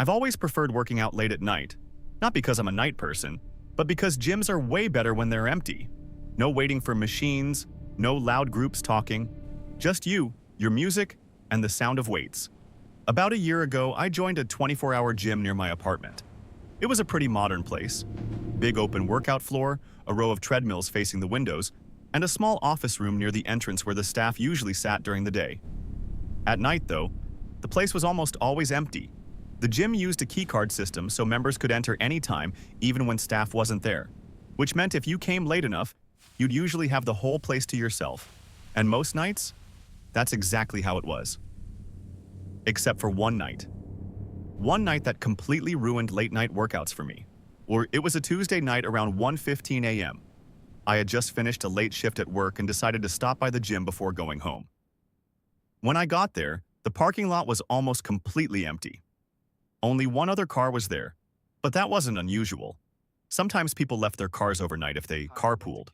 I've always preferred working out late at night, not because I'm a night person, but because gyms are way better when they're empty. No waiting for machines, no loud groups talking, just you, your music, and the sound of weights. About a year ago, I joined a 24-hour gym near my apartment. It was a pretty modern place. Big open workout floor, a row of treadmills facing the windows, and a small office room near the entrance where the staff usually sat during the day. At night, though, the place was almost always empty. The gym used a keycard system so members could enter anytime, even when staff wasn't there, which meant if you came late enough, you'd usually have the whole place to yourself. And most nights, that's exactly how it was. Except for one night. One night that completely ruined late-night workouts for me. Or it was a Tuesday night around 1:15 a.m. I had just finished a late shift at work and decided to stop by the gym before going home. When I got there, the parking lot was almost completely empty. Only one other car was there, but that wasn't unusual. Sometimes people left their cars overnight if they carpooled.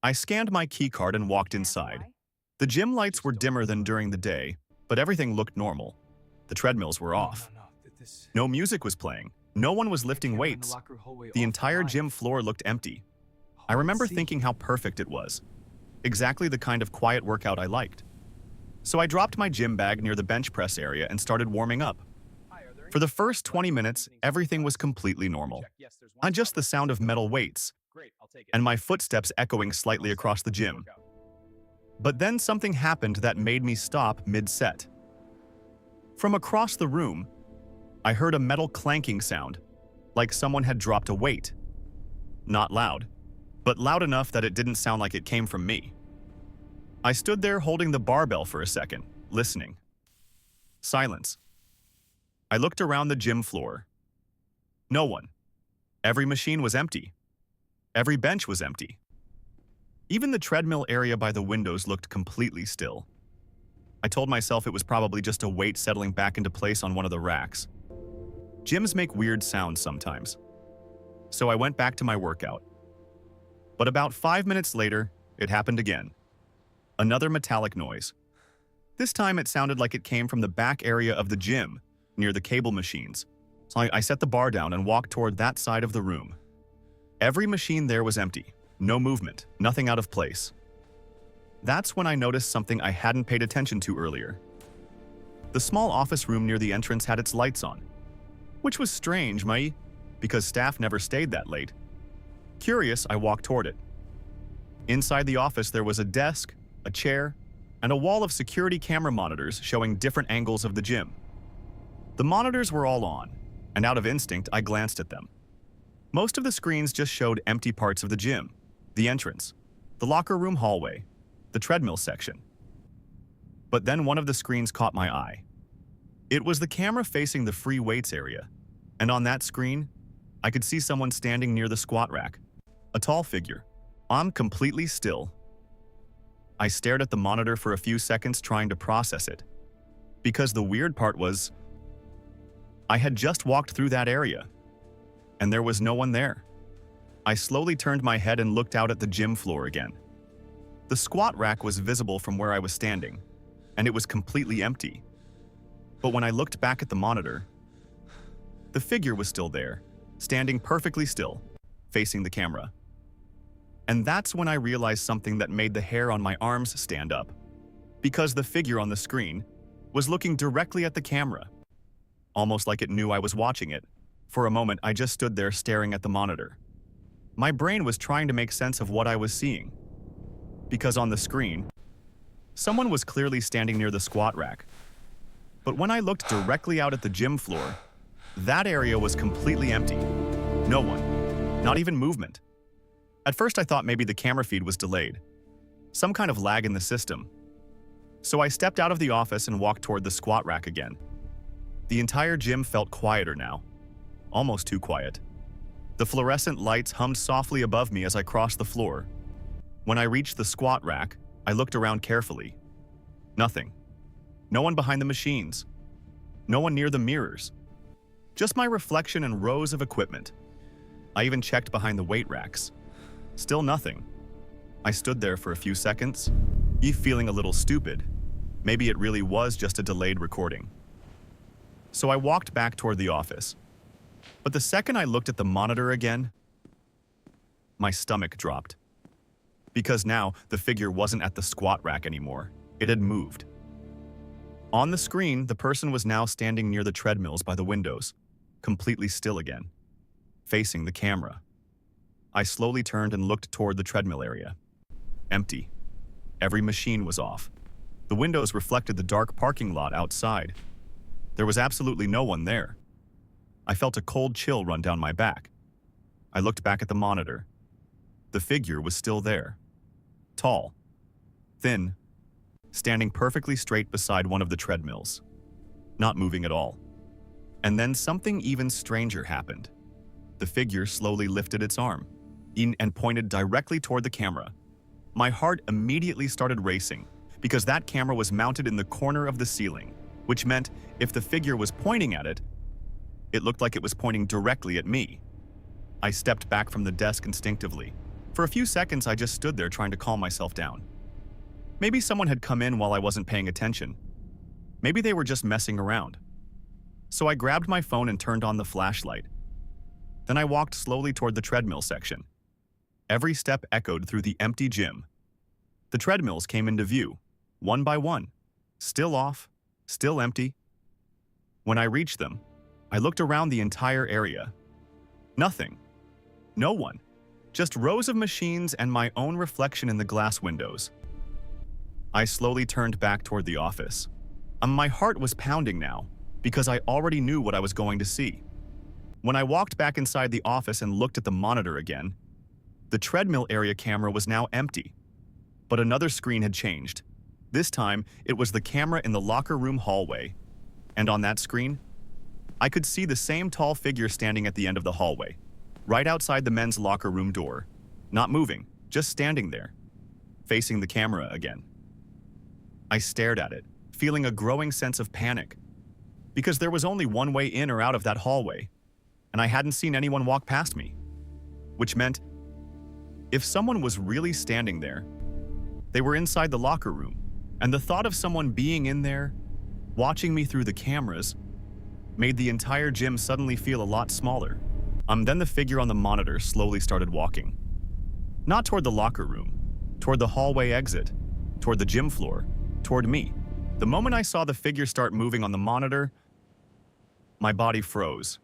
I scanned my keycard and walked inside. The gym lights were dimmer than during the day, but everything looked normal. The treadmills were off. No music was playing. No one was lifting weights. The entire gym floor looked empty. I remember thinking how perfect it was. Exactly the kind of quiet workout I liked. So I dropped my gym bag near the bench press area and started warming up. For the first 20 minutes, everything was completely normal. Not just the sound of metal weights, and my footsteps echoing slightly across the gym. But then something happened that made me stop mid-set. From across the room, I heard a metal clanking sound, like someone had dropped a weight. Not loud, but loud enough that it didn't sound like it came from me. I stood there holding the barbell for a second, listening. Silence. I looked around the gym floor. No one. Every machine was empty. Every bench was empty. Even the treadmill area by the windows looked completely still. I told myself it was probably just a weight settling back into place on one of the racks. Gyms make weird sounds sometimes. So I went back to my workout. But about 5 minutes later, it happened again. Another metallic noise. This time it sounded like it came from the back area of the gym, near the cable machines. So I set the bar down and walked toward that side of the room. Every machine there was empty. No movement, nothing out of place. That's when I noticed something I hadn't paid attention to earlier. The small office room near the entrance had its lights on, which was strange, because staff never stayed that late. Curious, I walked toward it. Inside the office there was a desk, a chair, and a wall of security camera monitors showing different angles of the gym. The monitors were all on, and out of instinct I glanced at them. Most of the screens just showed empty parts of the gym, the entrance, the locker room hallway, the treadmill section. But then one of the screens caught my eye. It was the camera facing the free weights area, and on that screen, I could see someone standing near the squat rack, a tall figure. I'm completely still. I stared at the monitor for a few seconds trying to process it, because the weird part was, I had just walked through that area, and there was no one there. I slowly turned my head and looked out at the gym floor again. The squat rack was visible from where I was standing, and it was completely empty. But when I looked back at the monitor, the figure was still there, standing perfectly still, facing the camera. And that's when I realized something that made the hair on my arms stand up. Because the figure on the screen was looking directly at the camera, almost like it knew I was watching it. For a moment, I just stood there staring at the monitor. My brain was trying to make sense of what I was seeing. Because on the screen, someone was clearly standing near the squat rack. But when I looked directly out at the gym floor, that area was completely empty. No one, not even movement. At first I thought maybe the camera feed was delayed, some kind of lag in the system. So I stepped out of the office and walked toward the squat rack again. The entire gym felt quieter now, almost too quiet. The fluorescent lights hummed softly above me as I crossed the floor. When I reached the squat rack, I looked around carefully. Nothing. No one behind the machines. No one near the mirrors. Just my reflection and rows of equipment. I even checked behind the weight racks. Still nothing. I stood there for a few seconds, feeling a little stupid. Maybe it really was just a delayed recording. So I walked back toward the office. But the second I looked at the monitor again, my stomach dropped. Because now the figure wasn't at the squat rack anymore. It had moved. On the screen, the person was now standing near the treadmills by the windows, completely still again, facing the camera. I slowly turned and looked toward the treadmill area. Empty. Every machine was off. The windows reflected the dark parking lot outside. There was absolutely no one there. I felt a cold chill run down my back. I looked back at the monitor. The figure was still there. Tall. Thin. Standing perfectly straight beside one of the treadmills. Not moving at all. And then something even stranger happened. The figure slowly lifted its arm and pointed directly toward the camera. My heart immediately started racing because that camera was mounted in the corner of the ceiling, which meant if the figure was pointing at it, it looked like it was pointing directly at me. I stepped back from the desk instinctively. For a few seconds, I just stood there trying to calm myself down. Maybe someone had come in while I wasn't paying attention. Maybe they were just messing around. So I grabbed my phone and turned on the flashlight. Then I walked slowly toward the treadmill section. Every step echoed through the empty gym. The treadmills came into view, one by one, still off, still empty. When I reached them, I looked around the entire area. Nothing. No one. Just rows of machines and my own reflection in the glass windows. I slowly turned back toward the office. My heart was pounding now, because I already knew what I was going to see. When I walked back inside the office and looked at the monitor again, the treadmill area camera was now empty. But another screen had changed. This time, it was the camera in the locker room hallway. And on that screen, I could see the same tall figure standing at the end of the hallway, right outside the men's locker room door. Not moving, just standing there, facing the camera again. I stared at it, feeling a growing sense of panic. Because there was only one way in or out of that hallway, and I hadn't seen anyone walk past me. Which meant, if someone was really standing there, they were inside the locker room, and the thought of someone being in there, watching me through the cameras, made the entire gym suddenly feel a lot smaller. Then the figure on the monitor slowly started walking. Not toward the locker room, toward the hallway exit, toward the gym floor, toward me. The moment I saw the figure start moving on the monitor, my body froze.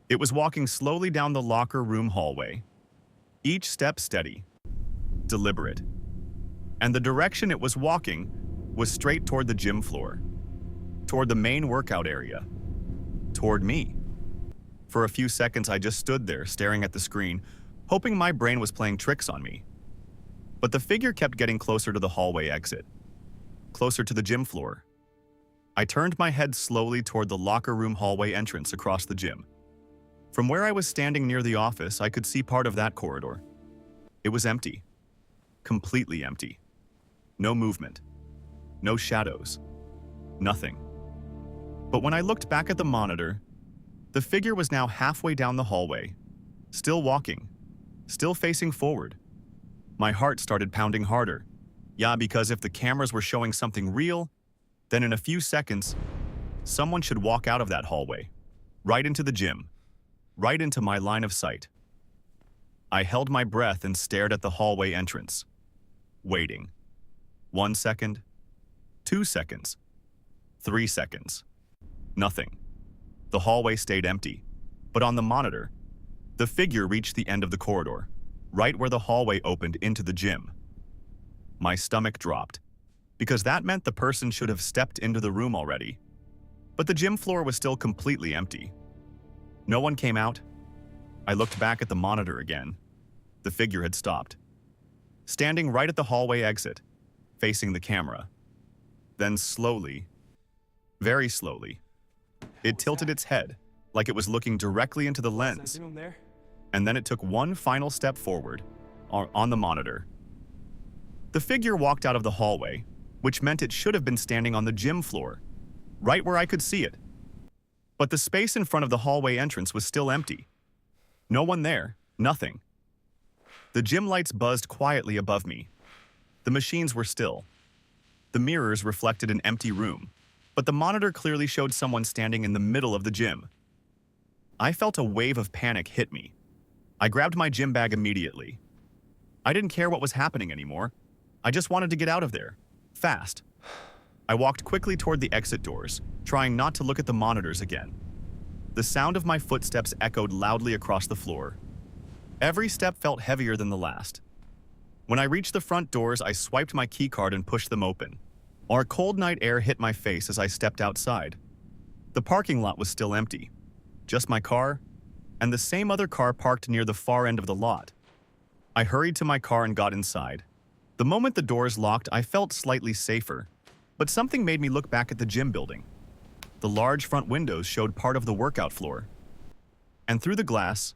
It was walking slowly down the locker room hallway, each step steady, deliberate. And the direction it was walking was straight toward the gym floor, toward the main workout area, toward me. For a few seconds, I just stood there staring at the screen, hoping my brain was playing tricks on me. But the figure kept getting closer to the hallway exit, closer to the gym floor. I turned my head slowly toward the locker room hallway entrance across the gym. From where I was standing near the office, I could see part of that corridor. It was empty. Completely empty. No movement. No shadows. Nothing. But when I looked back at the monitor, the figure was now halfway down the hallway, still walking, still facing forward. My heart started pounding harder. Yeah, because if the cameras were showing something real, then in a few seconds, someone should walk out of that hallway, right into the gym, right into my line of sight. I held my breath and stared at the hallway entrance, waiting. 1 second, 2 seconds, 3 seconds. Nothing. The hallway stayed empty, but on the monitor, the figure reached the end of the corridor, right where the hallway opened into the gym. My stomach dropped, because that meant the person should have stepped into the room already. But the gym floor was still completely empty. No one came out. I looked back at the monitor again. The figure had stopped, standing right at the hallway exit, facing the camera. Then slowly, very slowly, it tilted its head, like it was looking directly into the lens. And then it took one final step forward, on the monitor. The figure walked out of the hallway, which meant it should have been standing on the gym floor, right where I could see it. But the space in front of the hallway entrance was still empty. No one there, nothing. The gym lights buzzed quietly above me. The machines were still. The mirrors reflected an empty room. but the monitor clearly showed someone standing in the middle of the gym. I felt a wave of panic hit me. I grabbed my gym bag immediately. I didn't care what was happening anymore. I just wanted to get out of there. Fast. I walked quickly toward the exit doors, trying not to look at the monitors again. The sound of my footsteps echoed loudly across the floor. Every step felt heavier than the last. When I reached the front doors, I swiped my keycard and pushed them open. Our cold night air hit my face as I stepped outside. The parking lot was still empty. Just my car, and the same other car parked near the far end of the lot. I hurried to my car and got inside. The moment the doors locked, I felt slightly safer, but something made me look back at the gym building. The large front windows showed part of the workout floor. And through the glass,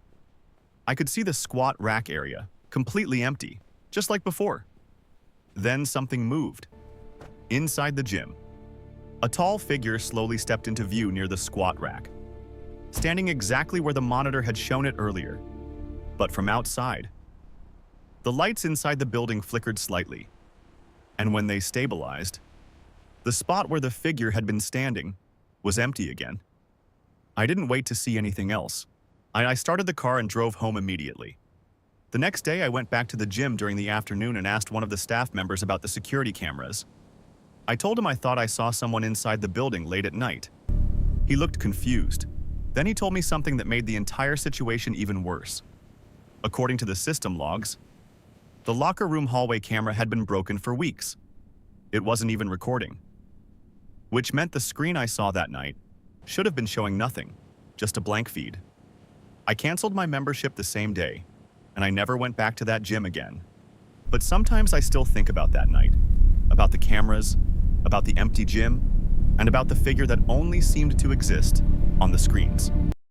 I could see the squat rack area, completely empty, just like before. Then something moved. Inside the gym, a tall figure slowly stepped into view near the squat rack, standing exactly where the monitor had shown it earlier, but from outside. The lights inside the building flickered slightly, and when they stabilized, the spot where the figure had been standing was empty again. I didn't wait to see anything else. I started the car and drove home immediately. The next day, I went back to the gym during the afternoon and asked one of the staff members about the security cameras. I told him I thought I saw someone inside the building late at night. He looked confused. Then he told me something that made the entire situation even worse. According to the system logs, the locker room hallway camera had been broken for weeks. It wasn't even recording, which meant the screen I saw that night should have been showing nothing, just a blank feed. I canceled my membership the same day, and I never went back to that gym again. But sometimes I still think about that night, about the cameras, about the empty gym, and about the figure that only seemed to exist on the screens.